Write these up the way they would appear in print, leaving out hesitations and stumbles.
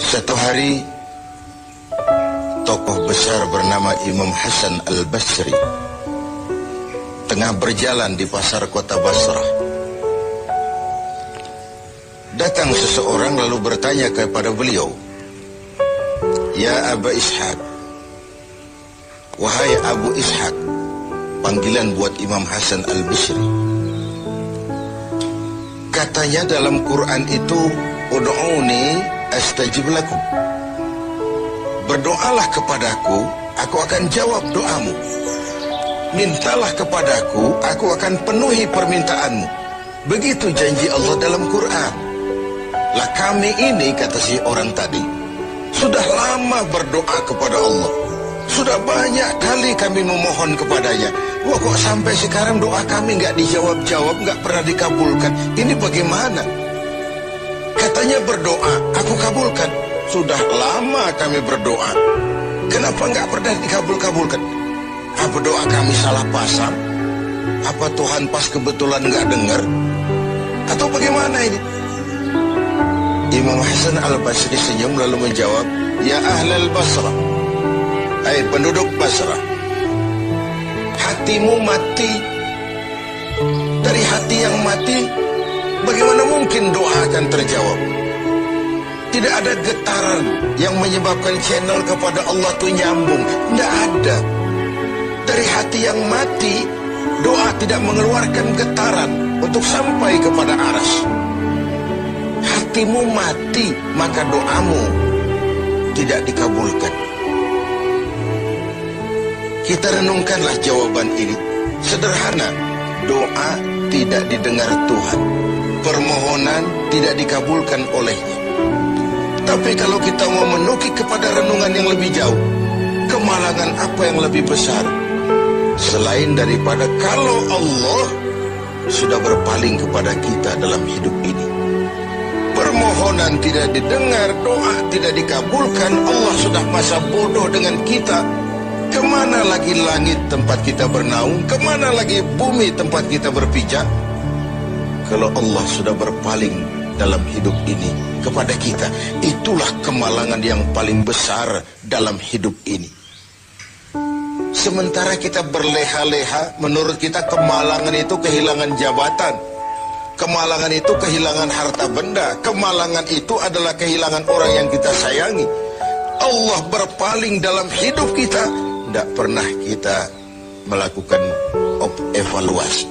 Satu hari, tokoh besar bernama Imam Hasan Al-Basri tengah berjalan di pasar kota Basrah. Datang seseorang lalu bertanya kepada beliau, "Ya Aba Ishaq," wahai Abu Ishaq, panggilan buat Imam Hasan Al-Basri. Katanya dalam Quran itu, "Ud'uni astajib lakum." Berdoalah kepadaku, aku akan jawab doamu. Mintalah kepadaku, aku akan penuhi permintaanmu. Begitu janji Allah dalam Quran. Lah kami ini, kata si orang tadi, sudah lama berdoa kepada Allah. Sudah banyak kali kami memohon kepadanya. Wah, kok sampai sekarang doa kami nggak dijawab-jawab, nggak pernah dikabulkan. Ini bagaimana? Katanya berdoa, aku kabulkan. Sudah lama kami berdoa. Kenapa nggak pernah dikabul-kabulkan? Apa doa kami salah pasang? Apa Tuhan pas kebetulan nggak dengar? Atau bagaimana ini? Imam Hasan Al-Basri senyum lalu menjawab, "Ya ahlal Basrah, hai penduduk Basrah, hatimu mati. Dari hati yang mati, bagaimana mungkin doa akan terjawab? Tidak ada getaran yang menyebabkan channel kepada Allah itu nyambung. Tidak ada. Dari hati yang mati, doa tidak mengeluarkan getaran untuk sampai kepada aras. Hatimu mati, maka doamu tidak dikabulkan." Kita renungkanlah jawaban ini. Sederhana, doa tidak didengar Tuhan, permohonan tidak dikabulkan olehnya. Tapi kalau kita mau menukik kepada renungan yang lebih jauh, kemalangan apa yang lebih besar selain daripada kalau Allah sudah berpaling kepada kita dalam hidup ini? Permohonan tidak didengar, doa tidak dikabulkan, Allah sudah masa bodoh dengan kita. Kemana lagi langit tempat kita bernaung? Kemana lagi bumi tempat kita berpijak? Kalau Allah sudah berpaling dalam hidup ini kepada kita, itulah kemalangan yang paling besar dalam hidup ini. Sementara kita berleha-leha, menurut kita kemalangan itu kehilangan jabatan, kemalangan itu kehilangan harta benda, kemalangan itu adalah kehilangan orang yang kita sayangi. Allah berpaling dalam hidup kita, tidak pernah kita melakukan evaluasi.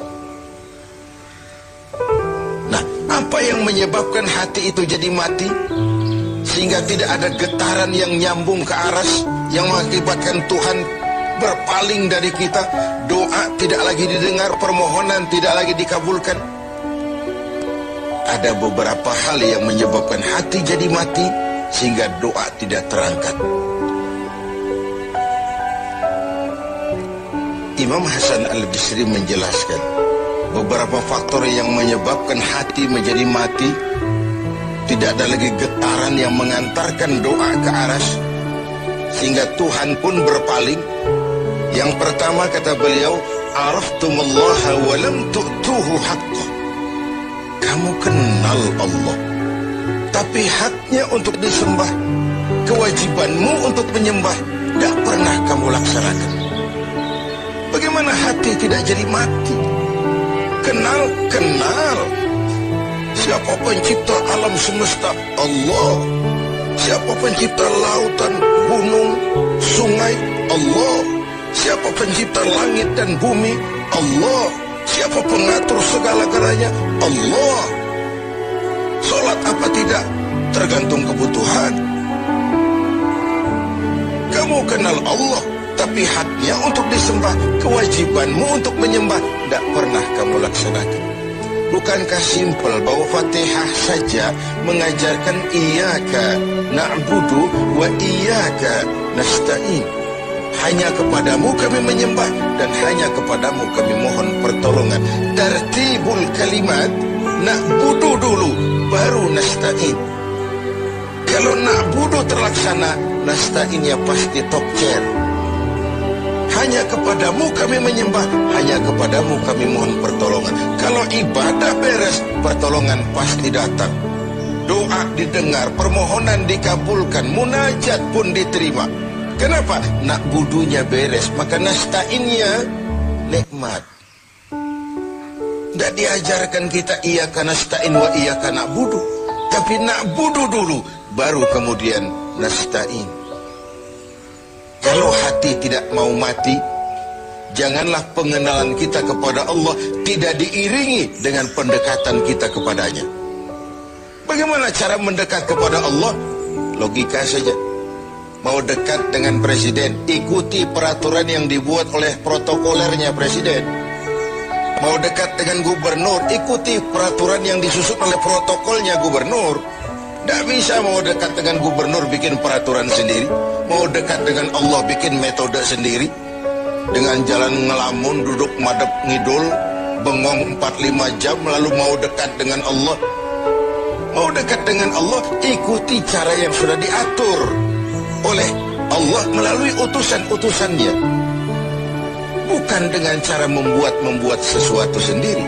Nah, apa yang menyebabkan hati itu jadi mati? Sehingga tidak ada getaran yang nyambung ke aras, yang mengakibatkan Tuhan berpaling dari kita. Doa tidak lagi didengar, permohonan tidak lagi dikabulkan. Ada beberapa hal yang menyebabkan hati jadi mati, sehingga doa tidak terangkat. Imam Hasan Al-Basri menjelaskan beberapa faktor yang menyebabkan hati menjadi mati. Tidak ada lagi getaran yang mengantarkan doa ke aras, sehingga Tuhan pun berpaling. Yang pertama, kata beliau, "Araftumullaha wa lam tu'tuhu haqqah." Kamu kenal Allah, tapi haknya untuk disembah, kewajibanmu untuk menyembah, tidak pernah kamu laksanakan. Bagaimana hati tidak jadi mati? Kenal. Siapa pencipta alam semesta? Allah. Siapa pencipta lautan, gunung, sungai? Allah. Siapa pencipta langit dan bumi? Allah. Siapa pengatur segala-galanya? Allah. Sholat apa tidak? Tergantung kebutuhan. Kamu kenal Allah, tapi haknya untuk disembah, kewajibanmu untuk menyembah, tidak pernah kamu laksanakan. Bukankah simpel bahwa Fatihah saja mengajarkan iyyaka na'budu wa iyyaka nasta'in? Hanya kepadamu kami menyembah dan hanya kepadamu kami mohon pertolongan. Tartibul kalimat, na'budu dulu, baru nasta'in. Kalau na'budu terlaksana, nasta'innya pasti top chair. Hanya kepadamu kami menyembah, hanya kepadamu kami mohon pertolongan. Kalau ibadah beres, pertolongan pasti datang. doa didengar, permohonan dikabulkan, munajat pun diterima. Kenapa? Nak budunya beres, maka nasta'innya nikmat. Tidak diajarkan kita iyyaka nasta'in wa iyyaka na'budu, tapi na'budu dulu, baru kemudian nasta'in. Kalau hati tidak mau mati, janganlah pengenalan kita kepada Allah tidak diiringi dengan pendekatan kita kepadanya. Bagaimana cara mendekat kepada Allah? Logika saja. Mau dekat dengan presiden, ikuti peraturan yang dibuat oleh protokolernya presiden. Mau dekat dengan gubernur, ikuti peraturan yang disusun oleh protokolnya gubernur. Tidak bisa mau dekat dengan gubernur bikin peraturan sendiri. Mau dekat dengan Allah bikin metode sendiri. Dengan jalan ngelamun, duduk madep ngidul, bengong 4-5 jam, lalu mau dekat dengan Allah. Mau dekat dengan Allah, ikuti cara yang sudah diatur oleh Allah melalui utusan-utusannya. Bukan dengan cara membuat sesuatu sendiri.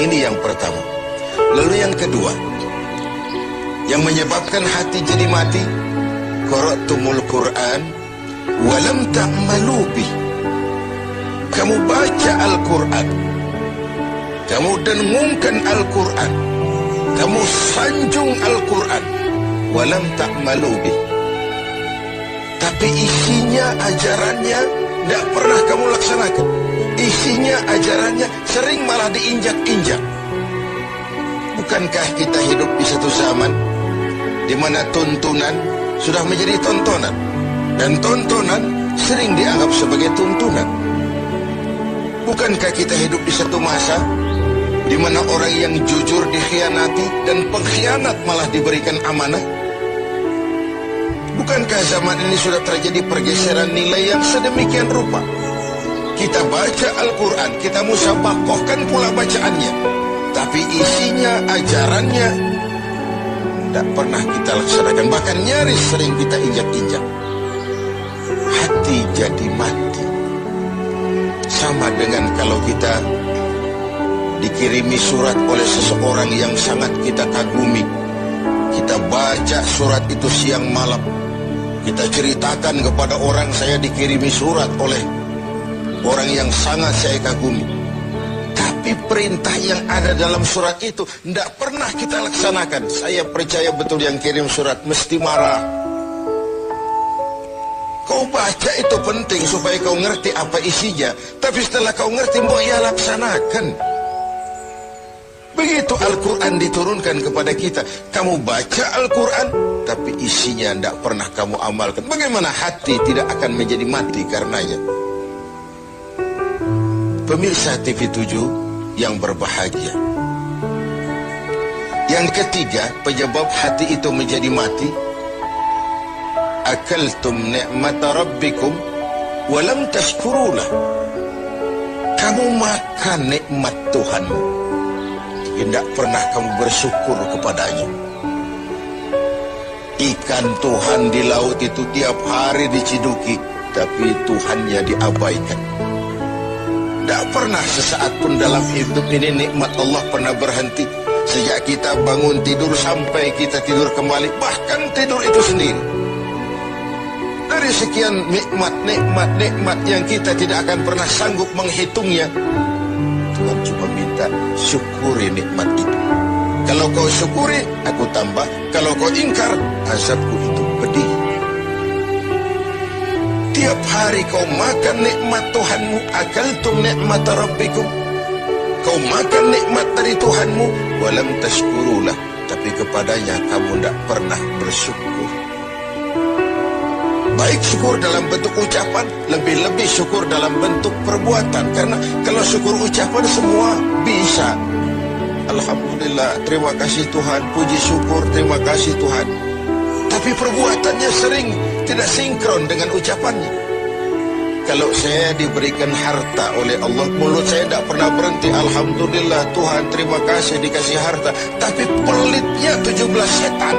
Ini yang pertama. Lalu yang kedua, yang menyebabkan hati jadi mati, qara'tumul Qur'an walam ta'malu bih. Kamu baca Al-Quran, kamu dengungkan Al-Quran, kamu sanjung Al-Quran, walam ta'malu bih, tapi isinya, ajarannya tidak pernah kamu laksanakan. Isinya, ajarannya sering malah diinjak-injak. Bukankah kita hidup di satu zaman di mana tuntunan sudah menjadi tontonan, dan tontonan sering dianggap sebagai tuntunan? Bukankah kita hidup di satu masa di mana orang yang jujur dikhianati dan pengkhianat malah diberikan amanah? Bukankah zaman ini sudah terjadi pergeseran nilai yang sedemikian rupa? Kita baca Al-Quran, kita musabakohkan pula bacaannya, tapi isinya, ajarannya tidak pernah kita laksanakan. Bahkan nyaris sering kita injak-injak. Hati jadi mati. Sama dengan kalau kita dikirimi surat oleh seseorang yang sangat kita kagumi. Kita baca surat itu siang malam. Kita ceritakan kepada orang, saya dikirimi surat oleh orang yang sangat saya kagumi. Tapi perintah yang ada dalam surat itu tidak pernah kita laksanakan. Saya percaya betul yang kirim surat mesti marah. Kau baca itu penting supaya kau ngerti apa isinya, tapi setelah kau ngerti, mau ya laksanakan. Begitu Al-Quran diturunkan kepada kita, kamu baca Al-Quran, tapi isinya tidak pernah kamu amalkan. Bagaimana hati tidak akan menjadi mati karenanya? Pemirsa TV 7 yang berbahagia, yang ketiga penyebab hati itu menjadi mati, akaltum ni'mata rabbikum walam tashkurulah. Kamu makan nikmat Tuhanmu, tidak pernah kamu bersyukur kepadanya. Ikan Tuhan di laut itu tiap hari diciduki, tapi Tuhannya diabaikan. Tidak pernah sesaat pun dalam hidup ini nikmat Allah pernah berhenti. Sejak kita bangun tidur sampai kita tidur kembali, bahkan tidur itu sendiri. Dari sekian nikmat yang kita tidak akan pernah sanggup menghitungnya, Tuhan cuma minta syukuri nikmat itu. Kalau kau syukuri, aku tambah. Kalau kau ingkar, azabku itu pedih. Tiap hari kau makan nikmat Tuhanmu, akaltum ni'mata rabbikum. Kau makan nikmat dari Tuhanmu, walam tashkurulah, tapi kepadanya kamu tidak pernah bersyukur. Baik syukur dalam bentuk ucapan, lebih-lebih syukur dalam bentuk perbuatan. Karena kalau syukur ucapan semua bisa. Alhamdulillah, terima kasih Tuhan, puji syukur, terima kasih Tuhan. Tapi perbuatannya sering tidak sinkron dengan ucapannya. Kalau saya diberikan harta oleh Allah, mulut saya tidak pernah berhenti. Alhamdulillah Tuhan, terima kasih dikasih harta. Tapi pelitnya 17 setan.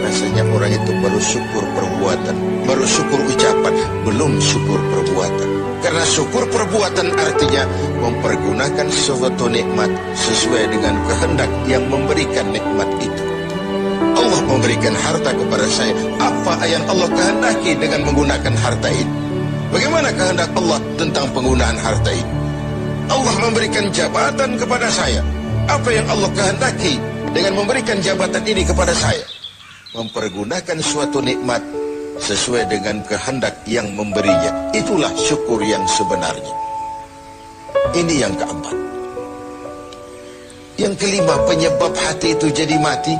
Rasanya Artinya orang itu baru syukur perbuatan, baru syukur ucapan, belum syukur perbuatan. Karena syukur perbuatan artinya mempergunakan suatu nikmat sesuai dengan kehendak yang memberikan nikmat itu. Allah memberikan harta kepada saya. Apa yang Allah kehendaki dengan menggunakan harta ini? Bagaimana kehendak Allah tentang penggunaan harta ini? Allah memberikan jabatan kepada saya. Apa yang Allah kehendaki dengan memberikan jabatan ini kepada saya? Mempergunakan suatu nikmat sesuai dengan kehendak yang memberinya. Itulah syukur yang sebenarnya. Ini yang keempat. Yang kelima, penyebab hati itu jadi mati.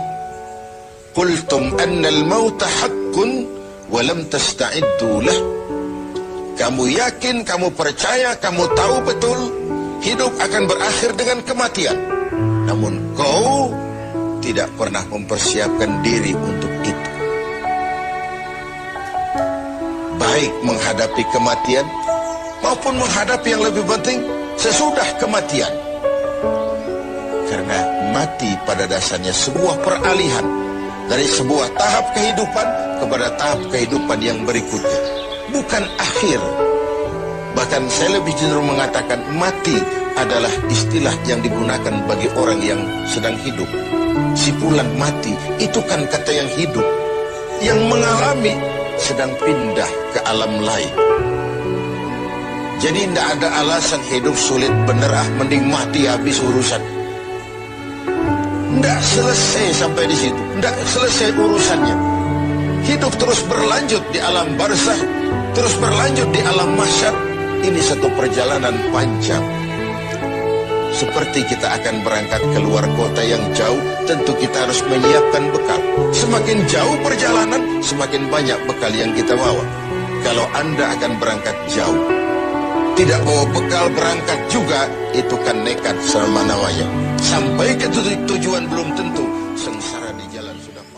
Qultum annal mauta haqqun wa lam tasta'iddu lah. Kamu yakin, kamu percaya, kamu tahu betul hidup akan berakhir dengan kematian. Namun kau tidak pernah mempersiapkan diri untuk itu. Baik menghadapi kematian maupun menghadapi yang lebih penting sesudah kematian. Karena mati pada dasarnya sebuah peralihan dari sebuah tahap kehidupan kepada tahap kehidupan yang berikutnya, bukan akhir. Bahkan saya lebih cenderung mengatakan mati adalah istilah yang digunakan bagi orang yang sedang hidup. Sipulan mati itu kan kata yang hidup, yang mengalami sedang pindah ke alam lain. Jadi tidak ada alasan hidup sulit bener, mending mati habis urusan. Tidak selesai sampai di situ, tidak selesai urusannya. Hidup terus berlanjut di alam barzakh, terus berlanjut di alam mahsyar. Ini satu perjalanan panjang. Seperti kita akan berangkat keluar kota yang jauh, tentu kita harus menyiapkan bekal. Semakin jauh perjalanan, semakin banyak bekal yang kita bawa. Kalau Anda akan berangkat jauh, tidak bawa bekal berangkat juga, itu kan nekat sama namanya. Sampai ke tujuan belum tentu, sengsara di jalan sudah.